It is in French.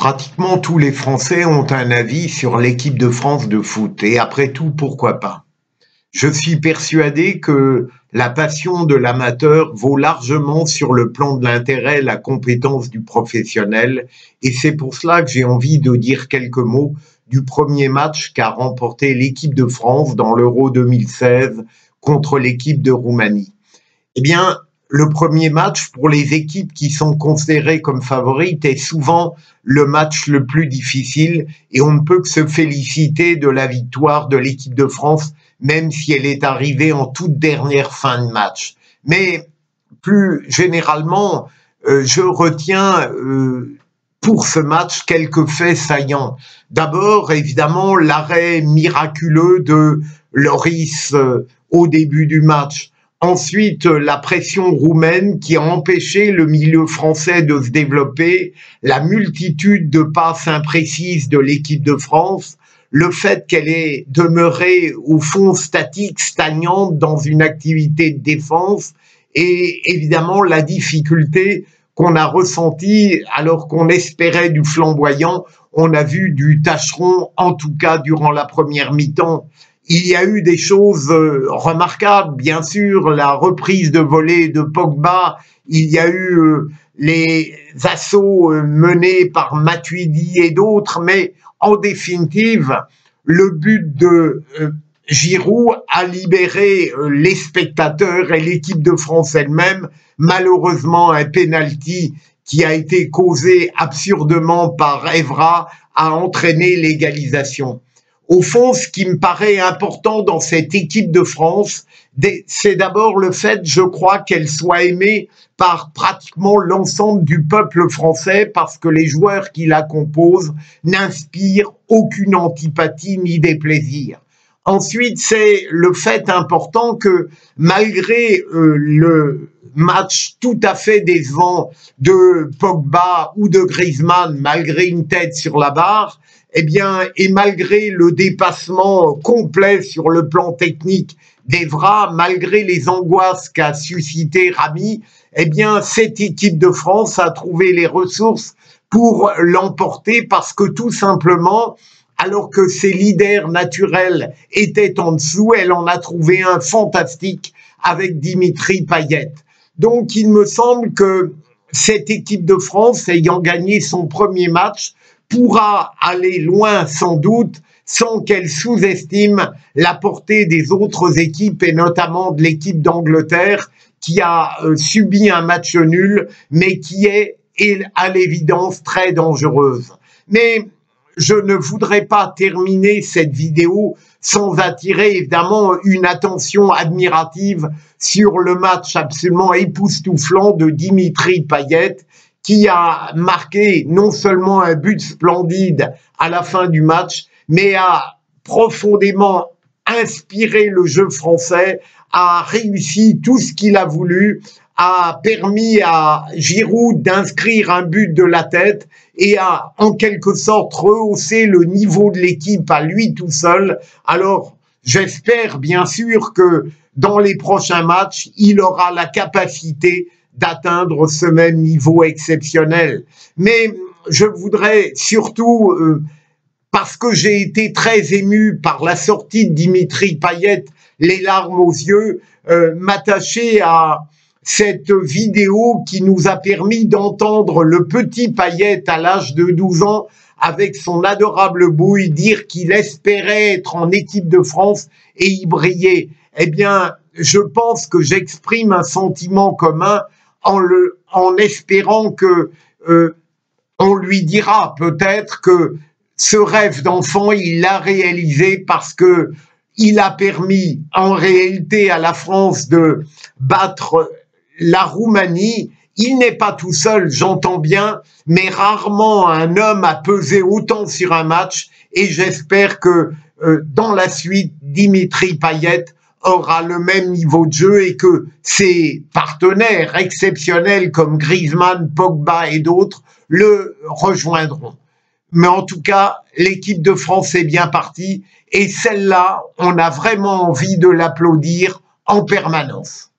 Pratiquement tous les Français ont un avis sur l'équipe de France de foot et après tout, pourquoi pas? Je suis persuadé que la passion de l'amateur vaut largement sur le plan de l'intérêt la compétence du professionnel et c'est pour cela que j'ai envie de dire quelques mots du premier match qu'a remporté l'équipe de France dans l'Euro 2016 contre l'équipe de Roumanie. Eh bien, le premier match pour les équipes qui sont considérées comme favorites est souvent le match le plus difficile et on ne peut que se féliciter de la victoire de l'équipe de France, même si elle est arrivée en toute dernière fin de match. Mais plus généralement, je retiens pour ce match quelques faits saillants. D'abord, évidemment, l'arrêt miraculeux de Lloris au début du match. Ensuite, la pression roumaine qui a empêché le milieu français de se développer, la multitude de passes imprécises de l'équipe de France, le fait qu'elle est demeurée au fond statique, stagnante dans une activité de défense et évidemment la difficulté qu'on a ressentie alors qu'on espérait du flamboyant. On a vu du tâcheron, en tout cas durant la première mi-temps. Il y a eu des choses remarquables, bien sûr, la reprise de volée de Pogba, il y a eu les assauts menés par Matuidi et d'autres, mais en définitive, le but de Giroud a libéré les spectateurs et l'équipe de France elle-même. Malheureusement, un penalty qui a été causé absurdement par Evra a entraîné l'égalisation. Au fond, ce qui me paraît important dans cette équipe de France, c'est d'abord le fait, je crois, qu'elle soit aimée par pratiquement l'ensemble du peuple français parce que les joueurs qui la composent n'inspirent aucune antipathie ni déplaisir. Ensuite, c'est le fait important que malgré le match tout à fait décevant de Pogba ou de Griezmann, malgré une tête sur la barre, eh bien, et malgré le dépassement complet sur le plan technique d'Evra, malgré les angoisses qu'a suscité Rami, eh bien, cette équipe de France a trouvé les ressources pour l'emporter parce que tout simplement, alors que ses leaders naturels étaient en dessous, elle en a trouvé un fantastique avec Dimitri Payet. Donc, il me semble que cette équipe de France, ayant gagné son premier match, pourra aller loin sans doute sans qu'elle sous-estime la portée des autres équipes et notamment de l'équipe d'Angleterre qui a subi un match nul mais qui est à l'évidence très dangereuse. Mais je ne voudrais pas terminer cette vidéo sans attirer évidemment une attention admirative sur le match absolument époustouflant de Dimitri Payet qui a marqué non seulement un but splendide à la fin du match, mais a profondément inspiré le jeu français, a réussi tout ce qu'il a voulu, a permis à Giroud d'inscrire un but de la tête et a en quelque sorte rehaussé le niveau de l'équipe à lui tout seul. Alors, j'espère bien sûr que dans les prochains matchs, il aura la capacité d'atteindre ce même niveau exceptionnel. Mais je voudrais surtout, parce que j'ai été très ému par la sortie de Dimitri Payet, les larmes aux yeux, m'attacher à cette vidéo qui nous a permis d'entendre le petit Payet à l'âge de 12 ans avec son adorable bouille dire qu'il espérait être en équipe de France et y briller. Eh bien, je pense que j'exprime un sentiment commun en espérant que on lui dira peut-être que ce rêve d'enfant, il l'a réalisé parce que il a permis en réalité à la France de battre la Roumanie. Il n'est pas tout seul, j'entends bien, mais rarement un homme a pesé autant sur un match et j'espère que dans la suite, Dimitri Payet aura le même niveau de jeu et que ses partenaires exceptionnels comme Griezmann, Pogba et d'autres le rejoindront. Mais en tout cas, l'équipe de France est bien partie et celle-là, on a vraiment envie de l'applaudir en permanence.